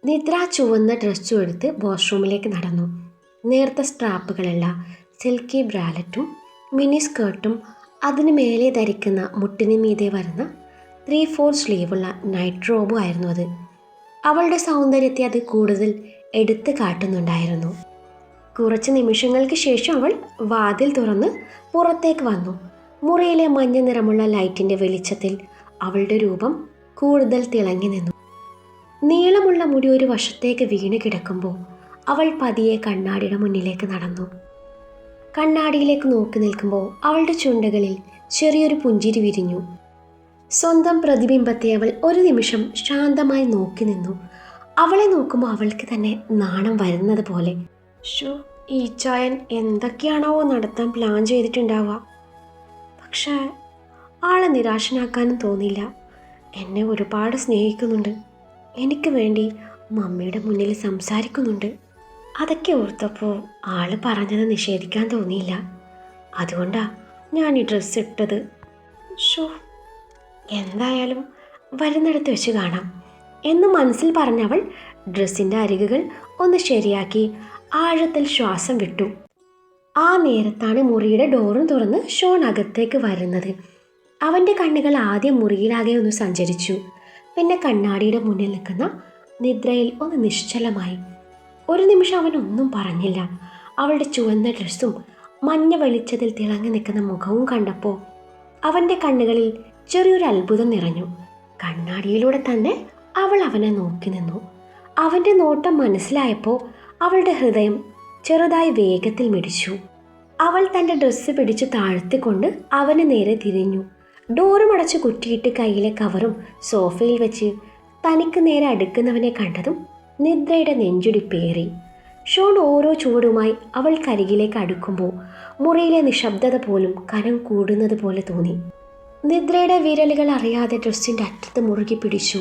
നിദ്ര ചുവന്ന ഡ്രസ്സും എടുത്ത് വാഷ്റൂമിലേക്ക് നടന്നു. നേർത്ത സ്ട്രാപ്പുകളുള്ള സിൽക്കി ബ്രാലറ്റും മിനി സ്കേർട്ടും അതിന് മേലെ ധരിക്കുന്ന മുട്ടിന് മീതെ വരുന്ന 3/4 സ്ലീവുള്ള നൈറ്റ് റോബും ആയിരുന്നു അത്. അവളുടെ സൗന്ദര്യത്തെ അത് കൂടുതൽ എടുത്തു കാട്ടുന്നുണ്ടായിരുന്നു. കുറച്ച് നിമിഷങ്ങൾക്ക് ശേഷം അവൾ വാതിൽ തുറന്ന് പുറത്തേക്ക് വന്നു. മുറിയിലെ മഞ്ഞ നിറമുള്ള ലൈറ്റിൻ്റെ വെളിച്ചത്തിൽ അവളുടെ രൂപം കൂടുതൽ തിളങ്ങി നിന്നു. നീളമുള്ള മുടി ഒരു വശത്തേക്ക് വീണ് കിടക്കുമ്പോൾ അവൾ പതിയെ കണ്ണാടിയുടെ മുന്നിലേക്ക് നടന്നു. കണ്ണാടിയിലേക്ക് നോക്കി നിൽക്കുമ്പോൾ അവളുടെ ചുണ്ടുകളിൽ ചെറിയൊരു പുഞ്ചിരി വിരിഞ്ഞു. സ്വന്തം പ്രതിബിംബത്തെ അവൾ ഒരു നിമിഷം ശാന്തമായി നോക്കി നിന്നു. അവളെ നോക്കുമ്പോൾ അവൾക്ക് തന്നെ നാണം വരുന്നത് പോലെ. ഈ ചായൻ എന്തൊക്കെയാണോ നടത്താൻ പ്ലാൻ ചെയ്തിട്ടുണ്ടാവുക. പക്ഷേ ആളെ നിരാശനാക്കാനും തോന്നിയില്ല. എന്നെ ഒരുപാട് സ്നേഹിക്കുന്നുണ്ട്. എനിക്ക് വേണ്ടി മമ്മിയുടെ മുന്നിൽ സംസാരിക്കുന്നുണ്ട്. അതൊക്കെ ഓർത്തപ്പോൾ ആള് പറഞ്ഞത് നിഷേധിക്കാൻ തോന്നിയില്ല. അതുകൊണ്ടാണ് ഞാൻ ഈ ഡ്രസ്സ് ഇട്ടത്. എന്തായാലും വരുന്നിടത്ത് വെച്ച് കാണാം എന്ന് മനസ്സിൽ പറഞ്ഞവൾ ഡ്രസ്സിൻ്റെ അരികുകൾ ഒന്ന് ശരിയാക്കി ആഴത്തിൽ ശ്വാസം വിട്ടു. ആ നേരത്താണ് മുറിയുടെ ഡോറും തുറന്ന് ഷോൺ അകത്തേക്ക് വരുന്നത്. അവൻ്റെ കണ്ണുകൾ ആദ്യം മുറിയിലാകെ ഒന്ന് സഞ്ചരിച്ചു. പിന്നെ കണ്ണാടിയുടെ മുന്നിൽ നിൽക്കുന്ന നിദ്രയിൽ ഒന്ന് നിശ്ചലമായി. ഒരു നിമിഷം അവൻ ഒന്നും പറഞ്ഞില്ല. അവളുടെ ചുവന്ന ഡ്രസ്സും മഞ്ഞ വെളിച്ചത്തിൽ തിളങ്ങി നിൽക്കുന്ന മുഖവും കണ്ടപ്പോൾ അവൻ്റെ കണ്ണുകളിൽ ചെറിയൊരു അത്ഭുതം നിറഞ്ഞു. കണ്ണാടിയിലൂടെ തന്നെ അവൾ അവനെ നോക്കി നിന്നു. അവൻ്റെ നോട്ടം മനസ്സിലായപ്പോൾ അവളുടെ ഹൃദയം ചെറുതായി വേഗത്തിൽ മിടിച്ചു. അവൾ തൻ്റെ ഡ്രസ്സ് പിടിച്ചു താഴ്ത്തിക്കൊണ്ട് അവന് നേരെ തിരിഞ്ഞു. ഡോറും അടച്ച് കുറ്റിയിട്ട് കയ്യിലെ കവറും സോഫയിൽ വെച്ച് തനിക്ക് നേരെ അടുക്കുന്നവനെ കണ്ടതും നിദ്രയുടെ നെഞ്ചുടിപ്പേറി. ഷോൺ ഓരോ ചുവടുമായി അവൾക്കരികിലേക്ക് അടുക്കുമ്പോൾ മുറിയിലെ നിശബ്ദത പോലും കനം കൂടുന്നത് പോലെ തോന്നി. നിദ്രയുടെ വിരലുകൾ അറിയാതെ ഡ്രസ്സിൻ്റെ അറ്റത്ത് മുറുകി പിടിച്ചു.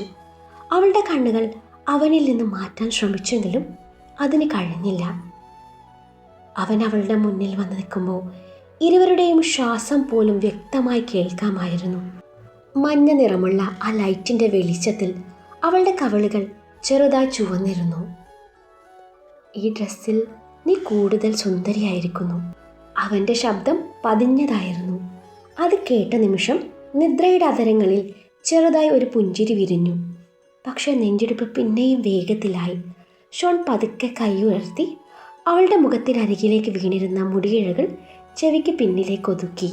അവളുടെ കണ്ണുകൾ അവനിൽ നിന്ന് മാറ്റാൻ ശ്രമിച്ചെങ്കിലും അതിന് കഴിഞ്ഞില്ല. അവൻ അവളുടെ മുന്നിൽ വന്ന് നിൽക്കുമ്പോൾ ഇരുവരുടെയും ശ്വാസം പോലും വ്യക്തമായി കേൾക്കാമായിരുന്നു. മഞ്ഞ നിറമുള്ള ആ ലൈറ്റിൻ്റെ വെളിച്ചത്തിൽ അവളുടെ കവിളുകൾ ചെറുതായി ചുവന്നിരുന്നു. ഈ ഡ്രസ്സിൽ നീ കൂടുതൽ സുന്ദരിയായിരിക്കുന്നു. അവൻ്റെ ശബ്ദം പതിഞ്ഞതായിരുന്നു. അത് കേട്ട നിമിഷം നിദ്രയുടെ അധരങ്ങളിൽ ചെറുതായി ഒരു പുഞ്ചിരി വിരിഞ്ഞു. പക്ഷെ നെഞ്ചിടിപ്പ് പിന്നെയും വേഗത്തിലായി. ഷോൺ പതുക്കെ കൈ ഉയർത്തി അവളുടെ മുഖത്തിനരികിലേക്ക് വീണിരുന്ന മുടിയിഴകൾ ചെവിക്ക് പിന്നിലേക്ക് ഒതുക്കി.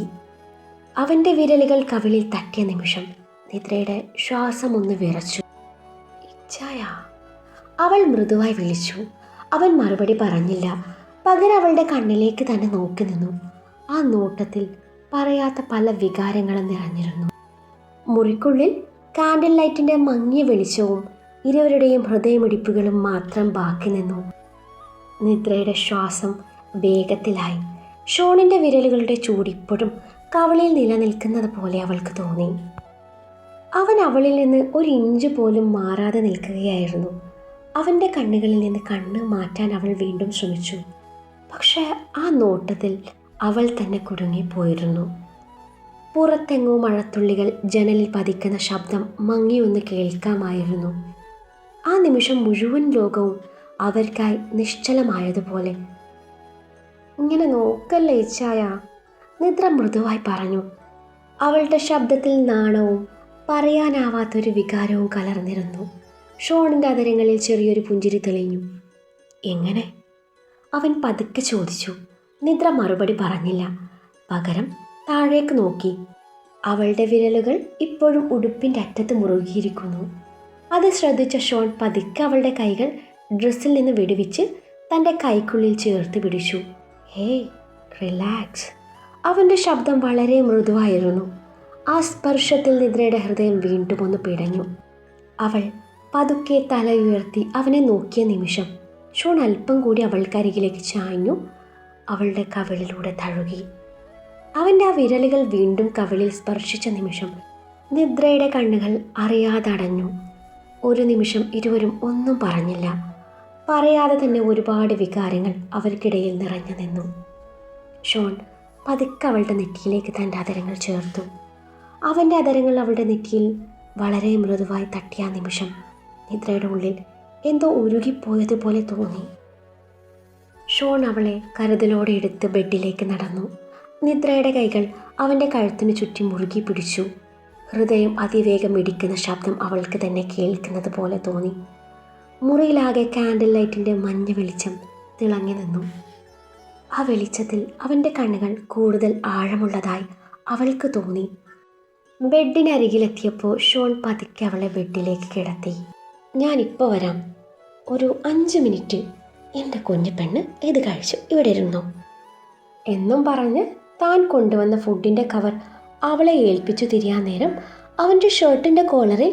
അവൻ്റെ വിരലുകൾ കവിളിൽ തട്ടിയ നിമിഷം നിദ്രയുടെ ശ്വാസം ഒന്ന് വിറച്ചു. ഇച്ഛായ, അവൾ മൃദുവായി വിളിച്ചു. അവൻ മറുപടി പറഞ്ഞില്ല. പകരം അവളുടെ കണ്ണിലേക്ക് തന്നെ നോക്കി നിന്നു. ആ നോട്ടത്തിൽ പറയാത്ത പല വികാരങ്ങളും നിറഞ്ഞിരുന്നു. മുറിക്കുള്ളിൽ കാൻഡിൽ ലൈറ്റിൻ്റെ മങ്ങിയ വെളിച്ചവും ഇരുവരുടെയും ഹൃദയമിടിപ്പുകളും മാത്രം ബാക്കി നിന്നു. നിദ്രയുടെ ശ്വാസം വേഗത്തിലായി. ഷോണിൻ്റെ വിരലുകളുടെ ചൂടിപ്പോഴും കവളിൽ നിലനിൽക്കുന്നത് പോലെ അവൾക്ക് തോന്നി. അവൻ അവളിൽ നിന്ന് ഒരു ഇഞ്ച് പോലും മാറാതെ നിൽക്കുകയായിരുന്നു. അവൻ്റെ കണ്ണുകളിൽ നിന്ന് കണ്ണ് മാറ്റാൻ അവൾ വീണ്ടും ശ്രമിച്ചു. പക്ഷേ ആ നോട്ടത്തിൽ അവൾ തന്നെ കുടുങ്ങിപ്പോയിരുന്നു. പുറത്തെങ്ങോ മഴത്തുള്ളികൾ ജനലിൽ പതിക്കുന്ന ശബ്ദം മങ്ങിയൊന്ന് കേൾക്കാമായിരുന്നു. ആ നിമിഷം മുഴുവൻ ലോകവും അവർക്കായി നിശ്ചലമായതുപോലെ. ഇങ്ങനെ നോക്കല്ലേ ഇച്ഛായ, നിദ്ര മൃദുവായി പറഞ്ഞു. അവളുടെ ശബ്ദത്തിൽ നാണവും പറയാനാവാത്തൊരു വികാരവും കലർന്നിരുന്നു. ഷോണിൻ്റെ അധരങ്ങളിൽ ചെറിയൊരു പുഞ്ചിരി തെളിഞ്ഞു. എങ്ങനെ? അവൻ പതുക്കെ ചോദിച്ചു. നിദ്ര മറുപടി പറഞ്ഞില്ല. പകരം താഴേക്ക് നോക്കി. അവളുടെ വിരലുകൾ ഇപ്പോഴും ഉടുപ്പിൻ്റെ അറ്റത്ത് മുറുകിയിരിക്കുന്നു. അത് ശ്രദ്ധിച്ച ഷോൺ പതുക്കെ അവളുടെ കൈകൾ ഡ്രസ്സിൽ നിന്ന് വിടുവിച്ച് തൻ്റെ കൈക്കുള്ളിൽ ചേർത്ത് പിടിച്ചു. Hey, relax. അവൻ്റെ ശബ്ദം വളരെ മൃദുവായിരുന്നു. ആ സ്പർശത്തിൽ നിദ്രയുടെ ഹൃദയം വീണ്ടും ഒന്ന് പിടഞ്ഞു. അവൾ പതുക്കെ തല ഉയർത്തി അവനെ നോക്കിയ നിമിഷം ഷോൺ അല്പം കൂടി അവൾക്കരികിലേക്ക് ചാഞ്ഞു. അവളുടെ കവിളിലൂടെ തഴുകി. അവൻ്റെ ആ വിരലുകൾ വീണ്ടും കവിളിൽ സ്പർശിച്ച നിമിഷം നിദ്രയുടെ കണ്ണുകൾ അറിയാതെ അടഞ്ഞു. ഒരു നിമിഷം ഇരുവരും ഒന്നും പറഞ്ഞില്ല. പറയാതെ തന്നെ ഒരുപാട് വികാരങ്ങൾ അവർക്കിടയിൽ നിറഞ്ഞു നിന്നു. ഷോൺ പതുക്കെ അവളുടെ നെറ്റിയിലേക്ക് തൻ്റെ അധരങ്ങൾ ചേർത്തു. അവൻ്റെ അധരങ്ങൾ അവളുടെ നെറ്റിയിൽ വളരെ മൃദുവായി തട്ടിയ നിമിഷം നിദ്രയുടെ ഉള്ളിൽ എന്തോ ഉരുകിപ്പോയതുപോലെ തോന്നി. ഷോൺ അവളെ കരുതലോടെ എടുത്ത് ബെഡിലേക്ക് നടന്നു. നിദ്രയുടെ കൈകൾ അവൻ്റെ കഴുത്തിന് ചുറ്റി മുറുകി പിടിച്ചു. ഹൃദയം അതിവേഗം ഇടിക്കുന്ന ശബ്ദം അവൾക്ക് തന്നെ കേൾക്കുന്നത് പോലെ തോന്നി. മുറിയിലാകെ കാൻഡിൽ ലൈറ്റിൻ്റെ മഞ്ഞ വെളിച്ചം തിളങ്ങി നിന്നു. ആ വെളിച്ചത്തിൽ അവൻ്റെ കണ്ണുകൾ കൂടുതൽ ആഴമുള്ളതായി അവൾക്ക് തോന്നി. ബെഡിനരികിലെത്തിയപ്പോൾ ഷോൺ പതുക്കെ അവളെ ബെഡിലേക്ക് കിടത്തി. ഞാനിപ്പോൾ വരാം, ഒരു 5 മിനിറ്റ്. എൻ്റെ കുഞ്ഞു പെണ്ണ് ഇത് കഴിച്ചു ഇവിടെ ഇരുന്നോ എന്നും പറഞ്ഞ് താൻ കൊണ്ടുവന്ന ഫുഡിൻ്റെ കവർ അവളെ ഏൽപ്പിച്ചു തിരിയാൻ നേരം അവൻ്റെ ഷർട്ടിൻ്റെ കോളറിൽ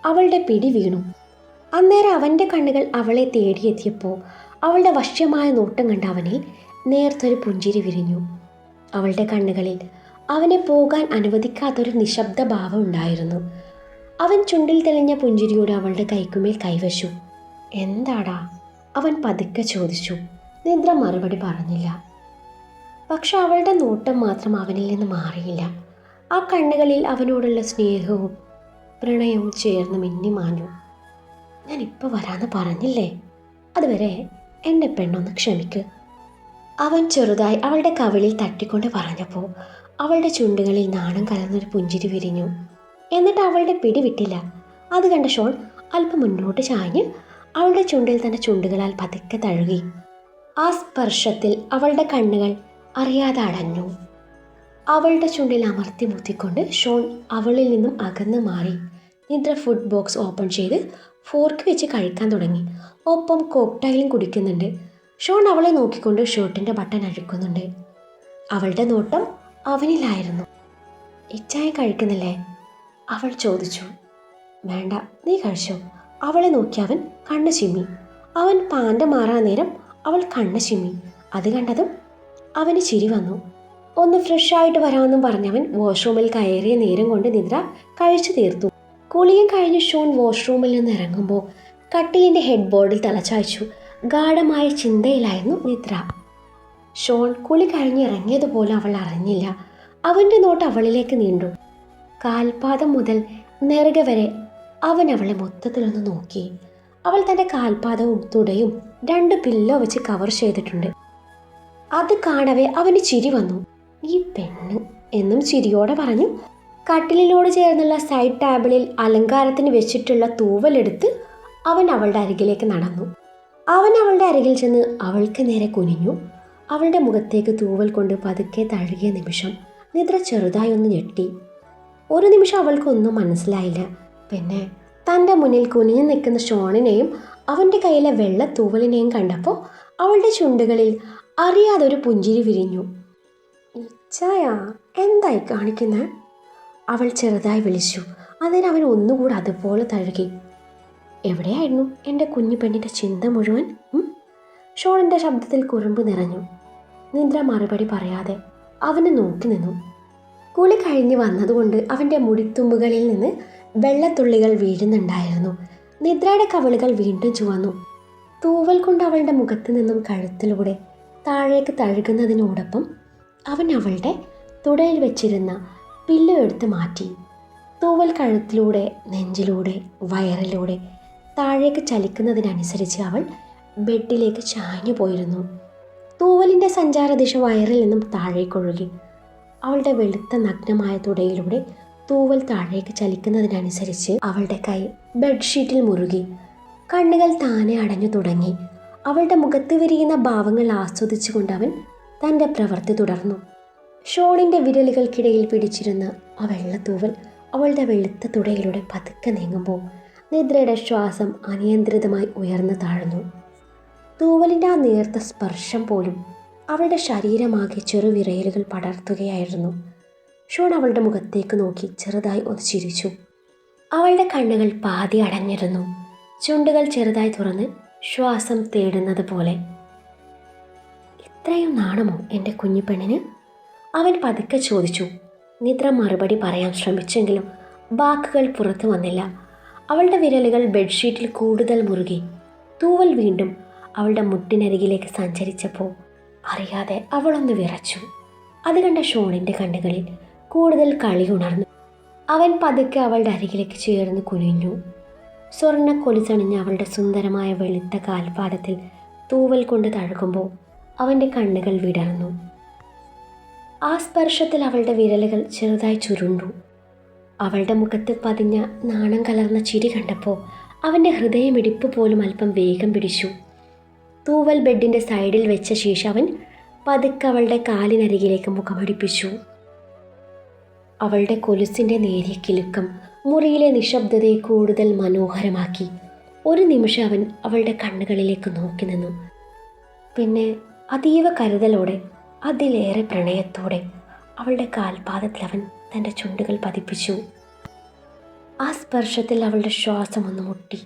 അവളുടെ പിടി വീണു. അന്നേരം അവൻ്റെ കണ്ണുകൾ അവളെ തേടിയെത്തിയപ്പോൾ അവളുടെ വശ്യമായ നോട്ടം കണ്ട അവനിൽ നേർത്തൊരു പുഞ്ചിരി വിരിഞ്ഞു. അവളുടെ കണ്ണുകളിൽ അവനെ പോകാൻ അനുവദിക്കാത്തൊരു നിശബ്ദ ഭാവം ഉണ്ടായിരുന്നു. അവൻ ചുണ്ടിൽ തെളിഞ്ഞ പുഞ്ചിരിയോട് അവളുടെ കൈക്കുമേൽ കൈവച്ചു. എന്താടാ, അവൻ പതുക്കെ ചോദിച്ചു. നിദ്ര മറുപടി പറഞ്ഞില്ല. പക്ഷെ അവളുടെ നോട്ടം മാത്രം അവനിൽ നിന്ന് മാറിയില്ല. ആ കണ്ണുകളിൽ അവനോടുള്ള സ്നേഹവും പ്രണയവും ചേർന്ന് മിന്നിമാഞ്ഞു. ഞാനിപ്പോൾ വരാമെന്ന് പറഞ്ഞില്ലേ, അതുവരെ എൻ്റെ പെണ്ണൊന്ന് ക്ഷമിക്ക്. അവൻ ചെറുതായി അവളുടെ കവിളിൽ തട്ടിക്കൊണ്ട് പറഞ്ഞപ്പോൾ അവളുടെ ചുണ്ടുകളിൽ നാണം കലർന്നൊരു പുഞ്ചിരി വിരിഞ്ഞു. എന്നിട്ട് അവളുടെ പിടി വിട്ടില്ല. അത് കണ്ട ഷോൺ അല്പം മുന്നോട്ട് ചാഞ്ഞ് അവളുടെ ചുണ്ടിൽ തൻ്റെ ചുണ്ടുകളാൽ പതുക്കെ തഴുകി. ആ സ്പർശത്തിൽ അവളുടെ കണ്ണുകൾ അറിയാതെ അടഞ്ഞു. അവളുടെ ചുണ്ടിൽ അമർത്തി മുത്തിക്കൊണ്ട് ഷോൺ അവളിൽ നിന്നും അകന്ന് മാറി. നിദ്ര ഫുഡ് ബോക്സ് ഓപ്പൺ ചെയ്ത് ഫോർക്ക് വെച്ച് കഴിക്കാൻ തുടങ്ങി. ഒപ്പം കോക്ടൈലും കുടിക്കുന്നുണ്ട്. ഷോൺ അവളെ നോക്കിക്കൊണ്ട് ഷർട്ടിൻ്റെ ബട്ടൺ അഴിക്കുന്നുണ്ട്. അവളുടെ നോട്ടം അവനിലായിരുന്നു. ഇച്ചായ കഴിക്കുന്നില്ലേ, അവൾ ചോദിച്ചു. വേണ്ട, നീ കഴിച്ചോ. അവളെ നോക്കി അവൻ കണ്ണ് ചിമ്മി. അവൻ പാൻ്റ് മാറാൻ നേരം അവൾ കണ്ണ് ചിമ്മി. അത് കണ്ടതും അവന് ചിരി വന്നു. ഒന്ന് ഫ്രഷായിട്ട് വരാമെന്നും പറഞ്ഞവൻ വാഷ്റൂമിൽ കയറിയ നേരം കൊണ്ട് നിദ്ര കഴിച്ചു തീർത്തു. കുളിയും കഴിഞ്ഞ് ഷോൺ വാഷ്റൂമിൽ നിന്ന് ഇറങ്ങുമ്പോൾ കട്ടിലിൻ്റെ ഹെഡ് ബോർഡിൽ തലച്ചായ്ച്ചു. ഗാഢമായ ചിന്തയിലായിരുന്നു നിദ്ര. ഷോൺ കുളി കഴിഞ്ഞ് ഇറങ്ങിയതുപോലെ അവൾ അറിഞ്ഞില്ല. അവൻ്റെ നോട്ട് അവളിലേക്ക് നീണ്ടു. കാൽപാദം മുതൽ നെറുക വരെ അവൻ അവളെ മൊത്തത്തിലൊന്ന് നോക്കി. അവൾ തൻ്റെ കാൽപാദവും തുടയും 2 പില്ലോ വെച്ച് കവർ ചെയ്തിട്ടുണ്ട്. അത് കാണവേ അവന് ചിരി വന്നു. ഈ പെണ്ണ് എന്നും ചിരിയോടെ പറഞ്ഞു. കട്ടിലിനോട് ചേർന്നുള്ള സൈഡ് ടേബിളിൽ അലങ്കാരത്തിന് വെച്ചിട്ടുള്ള തൂവലെടുത്ത് അവൻ അവളുടെ അരികിലേക്ക് നടന്നു. അവൻ അവളുടെ അരികിൽ ചെന്ന് അവൾക്ക് നേരെ കുനിഞ്ഞു. അവളുടെ മുഖത്തേക്ക് തൂവൽ കൊണ്ട് പതുക്കെ തഴുകിയ നിമിഷം നിദ്ര ചെറുതായി ഒന്ന് ഞെട്ടി. ഒരു നിമിഷം അവൾക്കൊന്നും മനസ്സിലായില്ല. പിന്നെ തൻ്റെ മുന്നിൽ കുനിഞ്ഞു നിൽക്കുന്ന ഷോണിനെയും അവൻ്റെ കയ്യിലെ വെള്ള തൂവലിനെയും കണ്ടപ്പോൾ അവളുടെ ചുണ്ടുകളിൽ അറിയാതൊരു പുഞ്ചിരി വിരിഞ്ഞു. ഇച്ചായ, എന്തായി കാണിക്കുന്നത്? അവൾ ചെറുതായി വിളിച്ചു. അതിന് അവൻ ഒന്നുകൂടെ അതുപോലെ തഴുകി. എവിടെയായിരുന്നു എൻ്റെ കുഞ്ഞു പെണ്ണിൻ്റെ ചിന്ത മുഴുവൻ? ഷോണിൻ്റെ ശബ്ദത്തിൽ കുറുമ്പ് നിറഞ്ഞു. നിദ്ര മറുപടി പറയാതെ അവനെ നോക്കി നിന്നു. കുളി കഴിഞ്ഞ് വന്നതുകൊണ്ട് അവൻ്റെ മുടിത്തുമ്പുകളിൽ നിന്ന് വെള്ളത്തുള്ളികൾ വീഴുന്നുണ്ടായിരുന്നു. നിദ്രയുടെ കവിളുകൾ വീണ്ടും ചുവന്നു. തൂവൽ കൊണ്ട് അവളുടെ മുഖത്ത് നിന്നും കഴുത്തിലൂടെ താഴേക്ക് തഴുകുന്നതിനോടൊപ്പം അവൻ അവളുടെ തുടയിൽ വെച്ചിരുന്ന പില്ലോ എടുത്ത് മാറ്റി. തൂവൽ കഴുത്തിലൂടെ, നെഞ്ചിലൂടെ, വയറിലൂടെ താഴേക്ക് ചലിക്കുന്നതിനനുസരിച്ച് അവൾ ബെഡിലേക്ക് ചാഞ്ഞു പോയിരുന്നു. തൂവലിൻ്റെ സഞ്ചാരദിശ വയറിൽ നിന്നും താഴേക്കൊഴുകി. അവളുടെ വെളുത്ത നഗ്നമായ തുടയിലൂടെ തൂവൽ താഴേക്ക് ചലിക്കുന്നതിനനുസരിച്ച് അവളുടെ കൈ ബെഡ്ഷീറ്റിൽ മുറുകി. കണ്ണുകൾ താനെ അടഞ്ഞു തുടങ്ങി. അവളുടെ മുഖത്ത് വിരിയുന്ന ഭാവങ്ങൾ ആസ്വദിച്ചുകൊണ്ട് അവൻ തൻ്റെ പ്രവൃത്തി തുടർന്നു. ഷോണിൻ്റെ വിരലുകൾക്കിടയിൽ പിടിച്ചിരുന്ന ആ വെള്ളത്തൂവൽ അവളുടെ വെളുത്ത തുടയിലൂടെ പതുക്കെ നീങ്ങുമ്പോൾ നിദ്രയുടെ ശ്വാസം അനിയന്ത്രിതമായി ഉയർന്നു താഴ്ന്നു. തൂവലിൻ്റെ ആ നേർത്ത സ്പർശം പോലും അവളുടെ ശരീരമാകെ ചെറുവിരയലുകൾ പടർത്തുകയായിരുന്നു. ഷോൺ അവളുടെ മുഖത്തേക്ക് നോക്കി ചെറുതായി ഒന്ന് ചിരിച്ചു. അവളുടെ കണ്ണുകൾ പാതി അടഞ്ഞിരുന്നു. ചുണ്ടുകൾ ചെറുതായി തുറന്ന് ശ്വാസം തേടുന്നത് പോലെ. ഇത്രയും നാണമോ എൻ്റെ കുഞ്ഞു പെണ്ണിന്? അവൻ പതുക്കെ ചോദിച്ചു. നിദ്ര മറുപടി പറയാൻ ശ്രമിച്ചെങ്കിലും വാക്കുകൾ പുറത്തു വന്നില്ല. അവളുടെ വിരലുകൾ ബെഡ്ഷീറ്റിൽ കൂടുതൽ മുറുകി. തൂവൽ വീണ്ടും അവളുടെ മുട്ടിനരികിലേക്ക് സഞ്ചരിച്ചപ്പോൾ അറിയാതെ അവളൊന്ന് വിറച്ചു. അത് കണ്ട ഷോണിൻ്റെ കണ്ണുകളിൽ കൂടുതൽ കളി ഉണർന്നു. അവൻ പതുക്കെ അവളുടെ അരികിലേക്ക് ചേർന്ന് കുനിഞ്ഞു. സ്വർണ്ണ കൊലുസണിഞ്ഞ് അവളുടെ സുന്ദരമായ വെളുത്ത കാൽപാദത്തിൽ തൂവൽ കൊണ്ട് തഴുകുമ്പോൾ അവൻ്റെ കണ്ണുകൾ വിടർന്നു. ആ സ്പർശത്തിൽ അവളുടെ വിരലുകൾ ചെറുതായി ചുരുണ്ടു. അവളുടെ മുഖത്ത് പതിഞ്ഞ നാണം കലർന്ന ചിരി കണ്ടപ്പോൾ അവൻ്റെ ഹൃദയമിടിപ്പ് പോലും അല്പം വേഗം പിടിച്ചു. തൂവൽ ബെഡിൻ്റെ സൈഡിൽ വെച്ച ശേഷം അവൻ പതുക്കെ അവളുടെ കാലിനരികിലേക്ക് മുഖമടിപ്പിച്ചു. അവളുടെ കൊലുസിൻ്റെ നേരിയ കിലുക്കം മുറിയിലെ നിശബ്ദതയെ കൂടുതൽ മനോഹരമാക്കി. ഒരു നിമിഷം അവൻ അവളുടെ കണ്ണുകളിലേക്ക് നോക്കി നിന്നു. പിന്നെ അതീവ കരുതലോടെ, അതിലേറെ പ്രണയത്തോടെ അവളുടെ കാൽപാദത്തിൽ അവൻ തൻ്റെ ചുണ്ടുകൾ പതിപ്പിച്ചു. ആ സ്പർശത്തിൽ അവളുടെ ശ്വാസം ഒന്ന് മുട്ടി.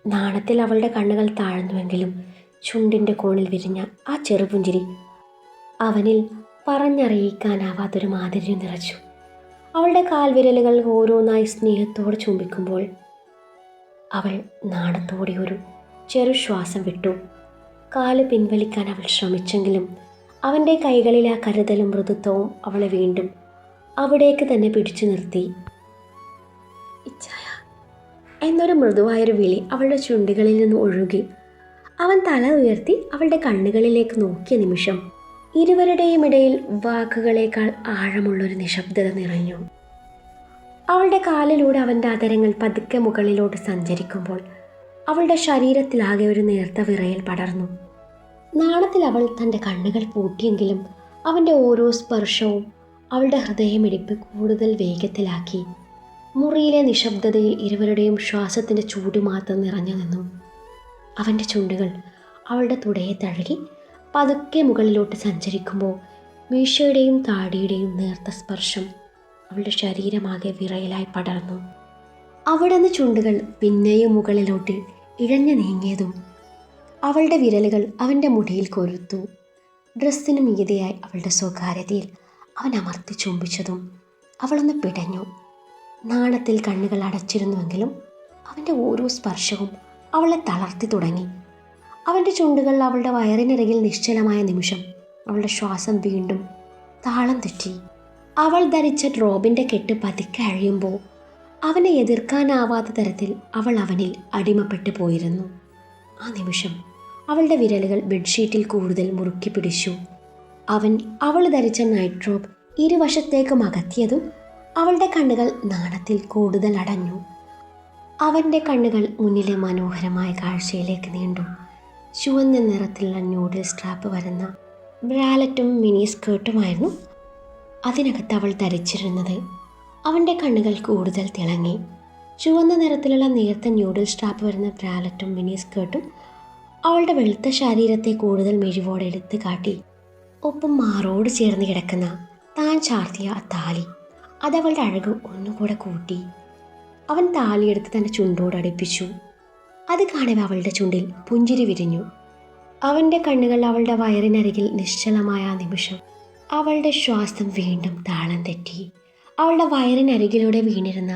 നാണത്തിൽ അവളുടെ കണ്ണുകൾ താഴ്ന്നുവെങ്കിലും ചുണ്ടിൻ്റെ കോണിൽ വിരിഞ്ഞ ആ ചെറുപുഞ്ചിരി അവനിൽ പറഞ്ഞറിയിക്കാനാവാത്തൊരു മാധുര്യം നിറച്ചു. അവളുടെ കാൽവിരലുകൾ ഓരോന്നായി സ്നേഹത്തോടെ ചുംബിക്കുമ്പോൾ അവൾ നാണത്തോടെ ഒരു ചെറു ശ്വാസം വിട്ടു. കാല് പിൻവലിക്കാൻ അവൾ ശ്രമിച്ചെങ്കിലും അവൻ്റെ കൈകളിൽ ആ കരുതലും മൃദുത്വവും അവളെ വീണ്ടും അവിടേക്ക് തന്നെ പിടിച്ചു നിർത്തി. ഇച്ഛായ എന്നൊരു മൃദുവായൊരു വിളി അവളുടെ ചുണ്ടുകളിൽ നിന്ന് ഒഴുകി. അവൻ തല ഉയർത്തി അവളുടെ കണ്ണുകളിലേക്ക് നോക്കിയ നിമിഷം ഇരുവരുടെയും ഇടയിൽ വാക്കുകളേക്കാൾ ആഴമുള്ളൊരു നിശബ്ദത നിറഞ്ഞു. അവളുടെ കാലിലൂടെ അവൻ്റെ അതരങ്ങൾ പതുക്കെ മുകളിലോട്ട് സഞ്ചരിക്കുമ്പോൾ അവളുടെ ശരീരത്തിലാകെ ഒരു നേർത്ത വിറയൽ പടർന്നു. നാണത്തിൽ അവൾ തൻ്റെ കണ്ണുകൾ പൂട്ടിയെങ്കിലും അവൻ്റെ ഓരോ സ്പർശവും അവളുടെ ഹൃദയമിടിപ്പ് കൂടുതൽ വേഗത്തിലാക്കി. മുറിയിലെ നിശബ്ദതയിൽ ഇരുവരുടെയും ശ്വാസത്തിൻ്റെ ചൂട് മാത്രം നിറഞ്ഞു നിന്നു. അവൻ്റെ ചുണ്ടുകൾ അവളുടെ തുടയെ തഴുകി പതുക്കെ മുകളിലോട്ട് സഞ്ചരിക്കുമ്പോൾ മീശയുടെയും താടിയുടെയും നേർത്ത സ്പർശം അവളുടെ ശരീരമാകെ വിറയലായി പടർന്നു. അവിടെ നിന്ന് ചുണ്ടുകൾ പിന്നെയും മുകളിലോട്ട് ഇഴഞ്ഞു നീങ്ങിയതും അവളുടെ വിരലുകൾ അവൻ്റെ മുടിയിൽ കൊരുത്തു. ഡ്രസ്സിന് മീതെയായി അവളുടെ സ്വകാര്യതയിൽ അവൻ അമർത്തി ചുംബിച്ചതും അവളൊന്ന് പിടഞ്ഞു. നാണത്തിൽ കണ്ണുകൾ അടച്ചിരുന്നുവെങ്കിലും അവൻ്റെ ഓരോ സ്പർശവും അവളെ തളർത്തി തുടങ്ങി. അവൻ്റെ ചുണ്ടുകൾ അവളുടെ വയറിനരികിൽ നിശ്ചലമായ നിമിഷം അവളുടെ ശ്വാസം വീണ്ടും താളം തെറ്റി. അവൾ ധരിച്ച റോബിൻ്റെ കെട്ട് പതുക്കെ അഴിയുമ്പോൾ അവനെ എതിർക്കാനാവാത്ത തരത്തിൽ അവൾ അവനിൽ അടിമപ്പെട്ടു പോയിരുന്നു. ആ നിമിഷം അവളുടെ വിരലുകൾ ബെഡ്ഷീറ്റിൽ കൂടുതൽ മുറുക്കി പിടിച്ചു. അവൾ ധരിച്ച നൈറ്റ് റോബ് ഇരുവശത്തേക്കും അകത്തിയതും അവളുടെ കണ്ണുകൾ നാണത്തിൽ കൂടുതൽ അടഞ്ഞു. അവൻ്റെ കണ്ണുകൾ മുന്നിലെ മനോഹരമായ കാഴ്ചയിലേക്ക് നീണ്ടു. ചുവന്ന നിറത്തിലുള്ള ന്യൂഡിൽ സ്ട്രാപ്പ് വരുന്ന ബ്രാലറ്റും മിനി സ്കേർട്ടുമായിരുന്നു അതിനകത്ത് അവൾ ധരിച്ചിരുന്നത്. അവൻ്റെ കണ്ണുകൾ കൂടുതൽ തിളങ്ങി. ചുവന്ന നിറത്തിലുള്ള നേർത്ത ന്യൂഡിൽ സ്ട്രാപ്പ് വരുന്ന ബ്രാലറ്റും മിനി സ്കേർട്ടും അവളുടെ വെളുത്ത ശരീരത്തെ കൂടുതൽ മിഴിവോടെ എടുത്ത് കാട്ടി. ഒപ്പം മാറോട് ചേർന്ന് കിടക്കുന്ന താൻ ചാർത്തിയ ആ താലി അതവളുടെ അഴക് ഒന്നുകൂടെ കൂട്ടി. അവൻ താലിയെടുത്ത് തൻ്റെ ചുണ്ടോട് അടുപ്പിച്ചു. അത് കാണവേ അവളുടെ ചുണ്ടിൽ പുഞ്ചിരി വിരിഞ്ഞു. അവൻ്റെ കണ്ണുകൾ അവളുടെ വയറിനരികിൽ നിശ്ചലമായ ആ നിമിഷം അവളുടെ ശ്വാസം വീണ്ടും താളം തെറ്റി. അവളുടെ വയറിനരികിലൂടെ വീണിരുന്ന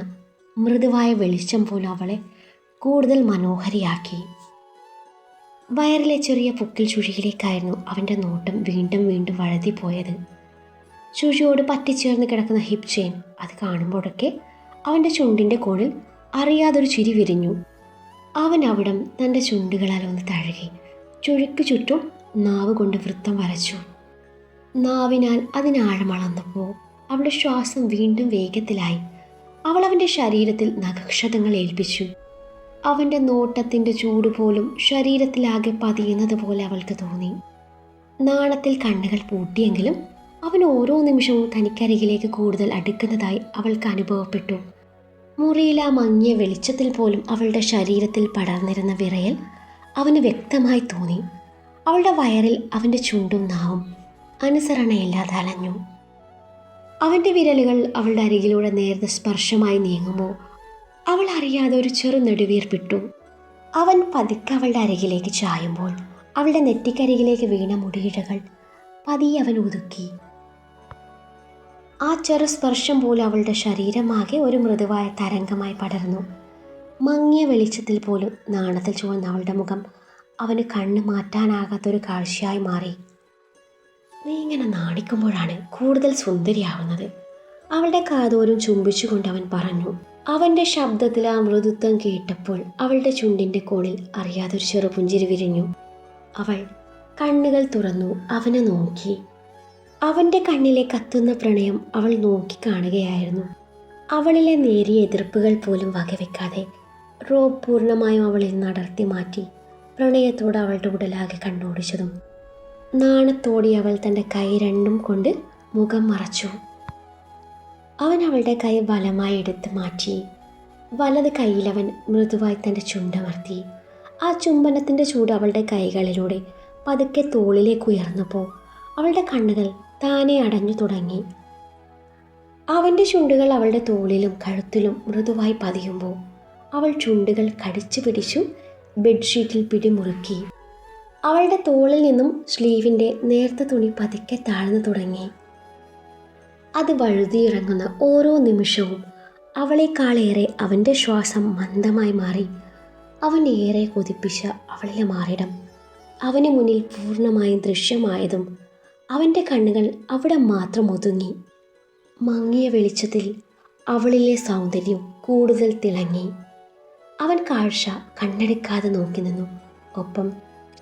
മൃദുവായ വെളിച്ചം പോലും അവളെ കൂടുതൽ മനോഹരിയാക്കി. വയറിലെ ചെറിയ പൊക്കിൽ ചുഴിയിലേക്കായിരുന്നു അവൻ്റെ നോട്ടം വീണ്ടും വീണ്ടും വഴുതിപ്പോയത്. ചുഴിയോട് പറ്റിച്ചേർന്ന് കിടക്കുന്ന ഹിപ്പ് ചെയിൻ അത് കാണുമ്പോഴൊക്കെ അവൻ്റെ ചുണ്ടിൻ്റെ കോണിൽ അറിയാതൊരു ചിരി വിരിഞ്ഞു. അവൻ അവിടം തൻ്റെ ചുണ്ടുകളാൽ ഒന്ന് തഴുകി ചുഴിക്ക് ചുറ്റും നാവ് കൊണ്ട് വൃത്തം വരച്ചു. നാവിനാൽ അതിനാഴമളന്നപ്പോൾ അവളുടെ ശ്വാസം വീണ്ടും വേഗത്തിലായി. അവൾ അവൻ്റെ ശരീരത്തിൽ നഖക്ഷതങ്ങൾ ഏൽപ്പിച്ചു. അവൻ്റെ നോട്ടത്തിൻ്റെ ചൂട് പോലും ശരീരത്തിലാകെ പതിയുന്നത് പോലെ അവൾക്ക് തോന്നി. നാണത്തിൽ കണ്ണുകൾ പൂട്ടിയെങ്കിലും അവൻ ഓരോ നിമിഷവും തനിക്കരികിലേക്ക് കൂടുതൽ അടുക്കുന്നതായി അവൾക്ക് അനുഭവപ്പെട്ടു. മുറിയിൽ ആ മങ്ങിയ വെളിച്ചത്തിൽ പോലും അവളുടെ ശരീരത്തിൽ പടർന്നിരുന്ന വിറയൽ അവന് വ്യക്തമായി തോന്നി. അവളുടെ വയറിൽ അവൻ്റെ ചുണ്ടും നാവും അനുസരണയില്ലാതെ അലഞ്ഞു. അവൻ്റെ വിരലുകൾ അവളുടെ അരികിലൂടെ നേർത്ത സ്പർശമായി നീങ്ങുമ്പോൾ അവൾ അറിയാതെ ഒരു ചെറു നെടുവീർപ്പിട്ടു. അവൻ പതുക്കെ അവളുടെ അരികിലേക്ക് ചായുമ്പോൾ അവളുടെ നെറ്റിക്കരികിലേക്ക് വീണ മുടിയിഴകൾ പതിയെ അവൻ ഒതുക്കി. ആ ചെറു സ്പർശം പോലും അവളുടെ ശരീരമാകെ ഒരു മൃദുവായ തരംഗമായി പടർന്നു. മങ്ങിയ വെളിച്ചത്തിൽ പോലും നാണത്തിൽ ചുവന്ന അവളുടെ മുഖം അവന് കണ്ണ് മാറ്റാനാകാത്തൊരു കാഴ്ചയായി മാറി. നീ ഇങ്ങനെ നാണിക്കുമ്പോഴാണ് കൂടുതൽ സുന്ദരിയാവുന്നത്, അവളുടെ കാതോരും ചുംബിച്ചുകൊണ്ട് അവൻ പറഞ്ഞു. അവൻ്റെ ശബ്ദത്തിൽ ആ മൃദുത്വം കേട്ടപ്പോൾ അവളുടെ ചുണ്ടിൻ്റെ കോണിൽ അറിയാതൊരു ചെറുപുഞ്ചിരി വിരിഞ്ഞു. അവൾ കണ്ണുകൾ തുറന്നു അവനെ നോക്കി. അവൻ്റെ കണ്ണിലെ കത്തുന്ന പ്രണയം അവൾ നോക്കി കാണുകയായിരുന്നു. അവളിലെ നേരിയ എതിർപ്പുകൾ പോലും വകവെക്കാതെ റോബ് പൂർണ്ണമായും അവളിൽ നിന്ന് അടർത്തി മാറ്റി പ്രണയത്തോടെ അവളുടെ ഉടലാകെ കണ്ണോടിച്ചതും നാണത്തോടെ അവൾ തൻ്റെ കൈ രണ്ടും കൊണ്ട് മുഖം മറച്ചു. അവൻ അവളുടെ കൈ ബലമായി എടുത്ത് മാറ്റി. വലത് കൈയിലവൻ മൃദുവായി തൻ്റെ ചുണ്ടമർത്തി. ആ ചുംബനത്തിൻ്റെ ചൂട് അവളുടെ കൈകളിലൂടെ പതുക്കെ തോളിലേക്ക് ഉയർന്നപ്പോൾ അവളുടെ കണ്ണുകൾ താനെ അടഞ്ഞു തുടങ്ങി. അവൻ്റെ ചുണ്ടുകൾ അവളുടെ തോളിലും കഴുത്തിലും മൃദുവായി പതിയുമ്പോൾ അവൾ ചുണ്ടുകൾ കടിച്ചു പിടിച്ചു ബെഡ്ഷീറ്റിൽ പിടിമുറുക്കി. അവളുടെ തോളിൽ നിന്നും സ്ലീവിൻ്റെ നേർത്ത തുണി പതുക്കെ താഴ്ന്നു തുടങ്ങി. അത് വഴുതിയിറങ്ങുന്ന ഓരോ നിമിഷവും അവളെക്കാളേറെ അവൻ്റെ ശ്വാസം മന്ദമായി മാറി. അവൻ ഏറെ കൊതിപ്പിച്ച അവളിലെ മാറിടം അവന് മുന്നിൽ പൂർണ്ണമായും ദൃശ്യമായതും അവൻ്റെ കണ്ണുകൾ അവിടെ മാത്രം ഒതുങ്ങി. മങ്ങിയ വെളിച്ചത്തിൽ അവളിലെ സൗന്ദര്യം കൂടുതൽ തിളങ്ങി. അവൻ കാഴ്ച കണ്ണെടുക്കാതെ നോക്കി നിന്നു. ഒപ്പം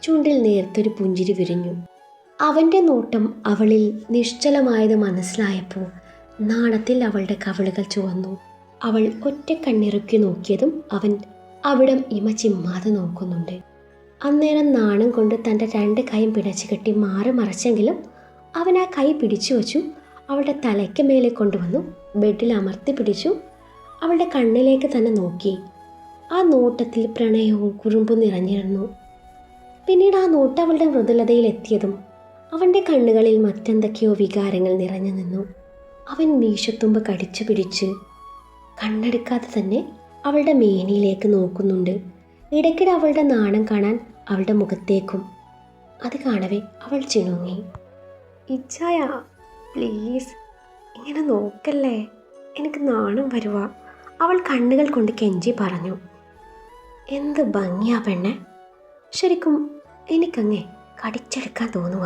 ചുണ്ടിൽ നേർത്തൊരു പുഞ്ചിരി വിരിഞ്ഞു. അവൻ്റെ നോട്ടം അവളിൽ നിശ്ചലമായത് മനസ്സിലായപ്പോൾ നാണത്തിൽ അവളുടെ കവിളുകൾ ചുവന്നു. അവൾ ഒറ്റ കണ്ണിറുക്കി നോക്കിയതും അവൻ അവിടം ഇമ ചിമ്മാതെ നോക്കുന്നുണ്ട്. അന്നേരം നാണം കൊണ്ട് തൻ്റെ രണ്ട് കൈയും പിടച്ചു കെട്ടി മാറി മറച്ചെങ്കിലും അവൻ ആ കൈ പിടിച്ചു വച്ചു. അവളുടെ തലയ്ക്ക് മേലെ കൊണ്ടുവന്നു ബെഡിൽ അമർത്തി പിടിച്ചു. അവളുടെ കണ്ണിലേക്ക് തന്നെ നോക്കി. ആ നോട്ടത്തിൽ പ്രണയവും കുറുമ്പും നിറഞ്ഞിരുന്നു. പിന്നീട് ആ നോട്ടം അവളുടെ മൃദുലതയിൽ എത്തിയതും അവൻ്റെ കണ്ണുകളിൽ മറ്റെന്തൊക്കെയോ വികാരങ്ങൾ നിറഞ്ഞു നിന്നു. അവൻ മീശത്തുമ്പ് കടിച്ചു പിടിച്ച് കണ്ണെടുക്കാതെ തന്നെ അവളുടെ മേനിയിലേക്ക് നോക്കുന്നുണ്ട്. ഇടയ്ക്കിടെ അവളുടെ നാണം കാണാൻ അവളുടെ മുഖത്തേക്കും. അത് കാണവേ അവൾ ചിണുങ്ങി. ഇച്ഛായ, പ്ലീസ് ഇങ്ങനെ നോക്കല്ലേ, എനിക്ക് നാണം വരുക, അവൾ കണ്ണുകൾ കൊണ്ട് കെഞ്ചി പറഞ്ഞു. എന്ത് ഭംഗിയാ പെണ്ണെ, ശരിക്കും എനിക്കങ്ങേ കടിച്ചെടുക്കാൻ തോന്നുക.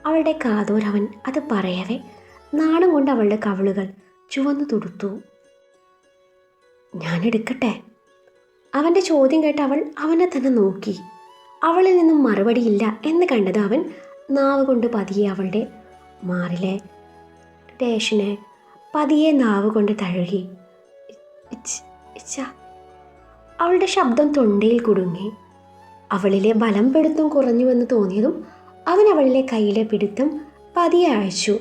അവളുടെ കാതോരവൻ അത് പറയവേ നാണം കൊണ്ട് അവളുടെ കവിളുകൾ ചുവന്നു തുടുത്തു. ഞാനെടുക്കട്ടെ? അവൻ്റെ ചോദ്യം കേട്ട് അവൾ അവനെ തന്നെ നോക്കി. അവളിൽ നിന്നും മറുപടിയില്ല എന്ന് കണ്ടത് അവൻ നാവ് കൊണ്ട് പതിയെ അവളുടെ മാറിലെ ടേഷനെ പതിയെ നാവ് കൊണ്ട് തഴുകി. അവളുടെ ശബ്ദം തൊണ്ടയിൽ കുടുങ്ങി. അവളിലെ ബലം പിടുത്തം കുറഞ്ഞുവെന്ന് തോന്നിയതും അവൻ അവളിലെ കയ്യിലെ പിടുത്തം പതിയെ അയച്ചു.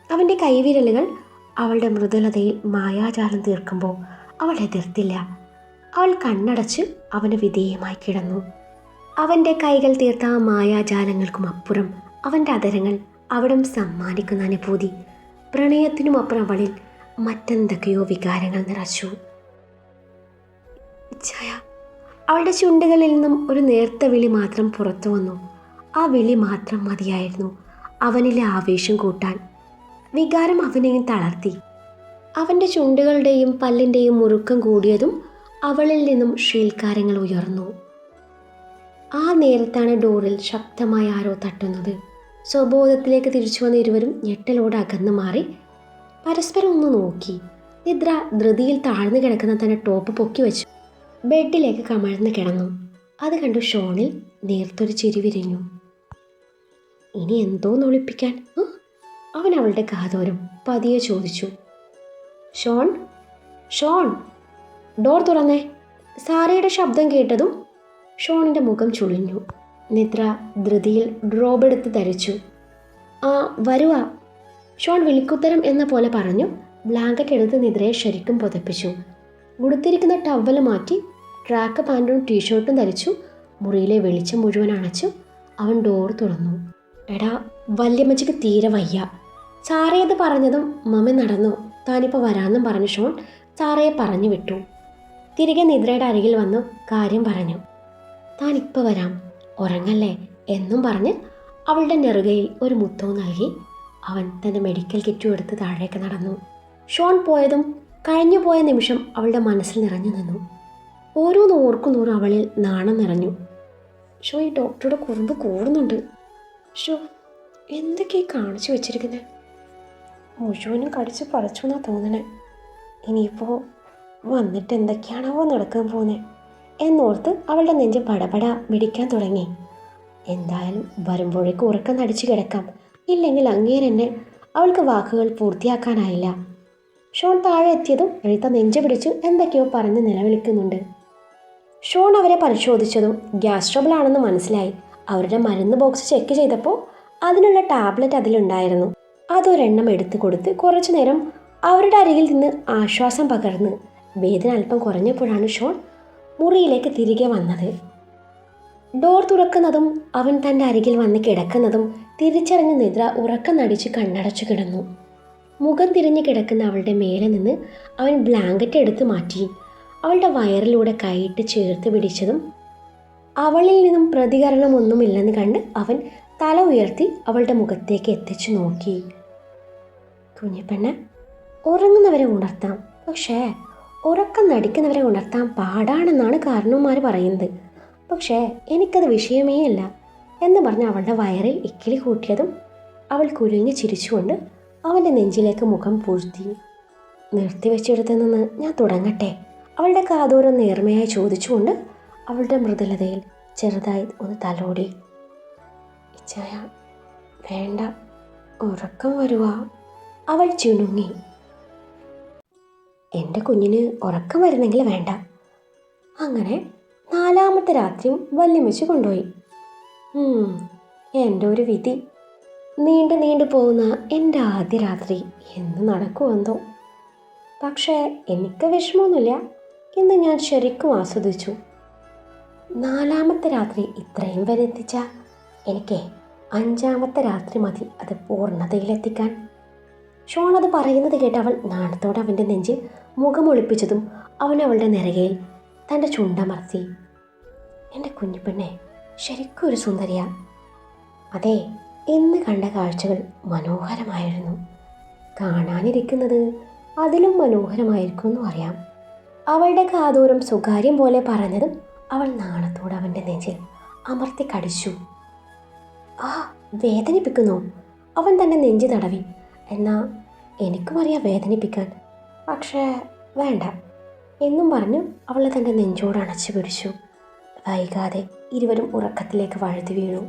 അവൻ്റെ കൈവിരലുകൾ അവളുടെ മൃദുലതയിൽ മായാജാലം തീർക്കുമ്പോൾ അവൾ എതിർത്തില്ല. അവൾ കണ്ണടച്ച് അവന് വിധേയമായി കിടന്നു. അവൻ്റെ കൈകൾ തീർത്ത ആ മായാജാലങ്ങൾക്കും അപ്പുറം അവൻ്റെ അധരങ്ങൾ അവിടം സമ്മാനിക്കുന്ന അനുഭൂതി. പ്രണയത്തിനുമപ്പുറം അവളിൽ മറ്റെന്തൊക്കെയോ വികാരങ്ങൾ നിറച്ചു. ഛായ, അവളുടെ ചുണ്ടുകളിൽ നിന്നും ഒരു നേർത്ത വിളി മാത്രം പുറത്തു വന്നു. ആ വിളി മാത്രം മതിയായിരുന്നു അവനിലെ ആവേശം കൂട്ടാൻ. വികാരം അവനെയും തളർത്തി. അവൻ്റെ ചുണ്ടുകളുടെയും പല്ലിൻ്റെയും മുറുക്കം കൂടിയതും അവളിൽ നിന്നും ഷീൽക്കാരങ്ങൾ ഉയർന്നു. ആ നേരത്താണ് ഡോറിൽ ശക്തമായി ആരോ തട്ടുന്നത്. സ്വബോധത്തിലേക്ക് തിരിച്ചു വന്ന ഇരുവരും ഞെട്ടലോടെ അകന്നു മാറി പരസ്പരം ഒന്ന് നോക്കി. നിദ്ര ധൃതിയിൽ താഴ്ന്നു കിടക്കുന്ന തൻ്റെ ടോപ്പ് പൊക്കി വെച്ചു ബെഡിലേക്ക് കമഴ്ന്ന് കിടന്നു. അത് കണ്ടു ഷോണിൽ നേർത്തൊരു ചിരി വിരിഞ്ഞു. ഇനി എന്തോന്ന് ഒളിപ്പിക്കാൻ? അവൻ അവളുടെ കാതോരം പതിയെ ചോദിച്ചു. ഷോൺ, ഷോൺ, ഡോർ തുറന്നേ. സാറയുടെ ശബ്ദം കേട്ടതും ഷോണിൻ്റെ മുഖം ചുളിഞ്ഞു. നിദ്ര ധൃതിയിൽ ഡ്രോബെടുത്ത് ധരിച്ചു. ആ വരുവാ, ഷോൺ വിളിക്കുത്തരം എന്ന പോലെ പറഞ്ഞു. ബ്ലാങ്കറ്റ് എടുത്ത് നിദ്രയെ ശരിക്കും പുതപ്പിച്ചു. ഉടുത്തിരിക്കുന്ന ടവൽ മാറ്റി ട്രാക്ക് പാൻറ്റും ടീഷർട്ടും ധരിച്ചു. മുറിയിലെ വെളിച്ചം മുഴുവൻ അണച്ചു. അവൻ ഡോർ തുറന്നു. എടാ, വല്യമ്മച്ചിക്ക് തീരെ വയ്യ. സാറയത് പറഞ്ഞതും മമ്മി നടന്നു. താനിപ്പോൾ വരാമെന്നും പറഞ്ഞു ഷോൺ സാറയെ പറഞ്ഞു വിട്ടു. തിരികെ നിദ്രയുടെ അരികിൽ വന്നു കാര്യം പറഞ്ഞു. താനിപ്പോൾ വരാം, ഉറങ്ങല്ലേ എന്നും പറഞ്ഞ് അവളുടെ നെറുകയിൽ ഒരു മുത്തവും നൽകി അവൻ തൻ്റെ മെഡിക്കൽ കിറ്റും എടുത്ത് താഴേക്ക് നടന്നു. ഷോൺ പോയതും കഴിഞ്ഞു പോയ നിമിഷം അവളുടെ മനസ്സിൽ നിറഞ്ഞു നിന്നു. ഓരോന്ന് ഓർക്കുന്നോറും അവളിൽ നാണം നിറഞ്ഞു. ഷോ, ഈ ഡോക്ടറുടെ കുറുമ്പ് കൂടുന്നുണ്ട്. ഷോ, എന്തൊക്കെയായി കാണിച്ചു വെച്ചിരിക്കുന്നത്? മുഴുവനും കടിച്ച് പറിച്ചു എന്നാ തോന്നണേ. ഇനിയിപ്പോൾ വന്നിട്ട് എന്തൊക്കെയാണോ നടക്കാൻ പോകുന്നത് എന്നോർത്ത് അവളുടെ നെഞ്ച് പടപട മിടിക്കാൻ തുടങ്ങി. എന്തായാലും വരുമ്പോഴേക്ക് ഉറക്കം നടിച്ചു കിടക്കാം, ഇല്ലെങ്കിൽ അങ്ങേരെന്നെ. അവൾക്ക് വാക്കുകൾ പൂർത്തിയാക്കാനായില്ല. ഷോൺ താഴെ എത്തിയതും റീത്ത നെഞ്ചു പിടിച്ചു എന്തൊക്കെയോ പറഞ്ഞ് നിലവിളിക്കുന്നുണ്ട്. ഷോൺ അവരെ പരിശോധിച്ചതും ഗ്യാസ് ട്രബിൾ ആണെന്ന് മനസ്സിലായി. അവരുടെ മരുന്ന് ബോക്സ് ചെക്ക് ചെയ്തപ്പോൾ അതിനുള്ള ടാബ്ലറ്റ് അതിലുണ്ടായിരുന്നു. അതൊരെണ്ണം എടുത്തു കൊടുത്ത് കുറച്ചു നേരം അവരുടെ അരികിൽ നിന്ന് ആശ്വാസം പകർന്ന് വേദന അല്പം കുറഞ്ഞപ്പോഴാണ് ഷോൺ മുറിയിലേക്ക് തിരികെ വന്നത്. ഡോർ തുറക്കുന്നതും അവൻ തൻ്റെ അരികിൽ വന്ന് കിടക്കുന്നതും തിരിച്ചറിഞ്ഞ് നിദ്ര ഉറക്കം നടിച്ച് കണ്ണടച്ചു കിടന്നു. മുഖം തിരിഞ്ഞ് കിടക്കുന്ന അവളുടെ മേലെ നിന്ന് അവൻ ബ്ലാങ്കറ്റ് എടുത്ത് മാറ്റി. അവളുടെ വയറിലൂടെ കൈയിട്ട് ചേർത്ത് പിടിച്ചതും അവളിൽ നിന്നും പ്രതികരണമൊന്നുമില്ലെന്ന് കണ്ട് അവൻ തല ഉയർത്തി അവളുടെ മുഖത്തേക്ക് എത്തിച്ചു നോക്കി. കുഞ്ഞിപ്പെണ്ണെ, ഉറങ്ങുന്നവരെ ഉണർത്താം, പക്ഷേ ഉറക്കം നടിക്കുന്നവരെ ഉണർത്താൻ പാടാണെന്നാണ് കാരണവന്മാർ പറയുന്നത്. പക്ഷേ എനിക്കത് വിഷയമേ അല്ല എന്ന് പറഞ്ഞ് അവളുടെ വയറിൽ ഇക്കിളി കൂട്ടിയതും അവൾ കുരുങ്ങി ചിരിച്ചുകൊണ്ട് അവൻ്റെ നെഞ്ചിലേക്ക് മുഖം പൂഴ്ത്തി. നിർത്തിവെച്ചെടുത്ത് നിന്ന് ഞാൻ തുടങ്ങട്ടെ? അവളുടെ കാതോരം നേർമയായി ചോദിച്ചുകൊണ്ട് അവളുടെ മൃദുലതയിൽ ചെറുതായി ഒന്ന് തലോടി. ഇച്ചായ, വേണ്ട, ഉറക്കം വരുവാ. അവൾ ചിണുങ്ങി. എൻ്റെ കുഞ്ഞിന് ഉറക്കം വരുന്നെങ്കിൽ വേണ്ട. അങ്ങനെ 4ാമത്തെ രാത്രിയും വല്യമ്മച്ച് കൊണ്ടുപോയി. എൻ്റെ ഒരു വിധി. നീണ്ടു പോകുന്ന എൻ്റെ ആദ്യ രാത്രി എന്ന് നടക്കുമെന്തോ. പക്ഷേ എനിക്ക് വിഷമമൊന്നുമില്ല. ഇന്ന് ഞാൻ ശരിക്കും ആസ്വദിച്ചു. 4ാമത്തെ രാത്രി ഇത്രയും വരെ എത്തിച്ച എനിക്ക് 5ാമത്തെ രാത്രി മതി അത് പൂർണ്ണതയിലെത്തിക്കാൻ. ഷോൺ അത് പറയുന്നത് കേട്ട് അവൾ നാണത്തോടെ അവൻ്റെ നെഞ്ചിൽ മുഖമൊളിപ്പിച്ചതും അവൻ അവളുടെ നെറുകയിൽ തൻ്റെ ചുണ്ടമർത്തി. എൻ്റെ കുഞ്ഞിപ്പെണ്ണെ ശരിക്കും ഒരു സുന്ദരിയ. അതെ, ഇന്ന് കണ്ട കാഴ്ചകൾ മനോഹരമായിരുന്നു. കാണാനിരിക്കുന്നത് അതിലും മനോഹരമായിരിക്കുമെന്നും അറിയാം. അവളുടെ കാതോരം സ്വകാര്യം പോലെ പറഞ്ഞതും അവൾ നാണത്തോടെ അവൻ്റെ നെഞ്ചിൽ അമർത്തി കടിച്ചു. ആ, വേദനിപ്പിക്കുന്നോ? അവൻ തന്നെ നെഞ്ച് തടവി. എന്നാ എനിക്കും അറിയാം വേദനിപ്പിക്കാൻ, പക്ഷേ വേണ്ട എന്നും പറഞ്ഞു അവളെ തൻ്റെ നെഞ്ചോട് അണച്ചു പിടിച്ചു. വൈകാതെ ഇരുവരും ഉറക്കത്തിലേക്ക് വഴുതി വീണു.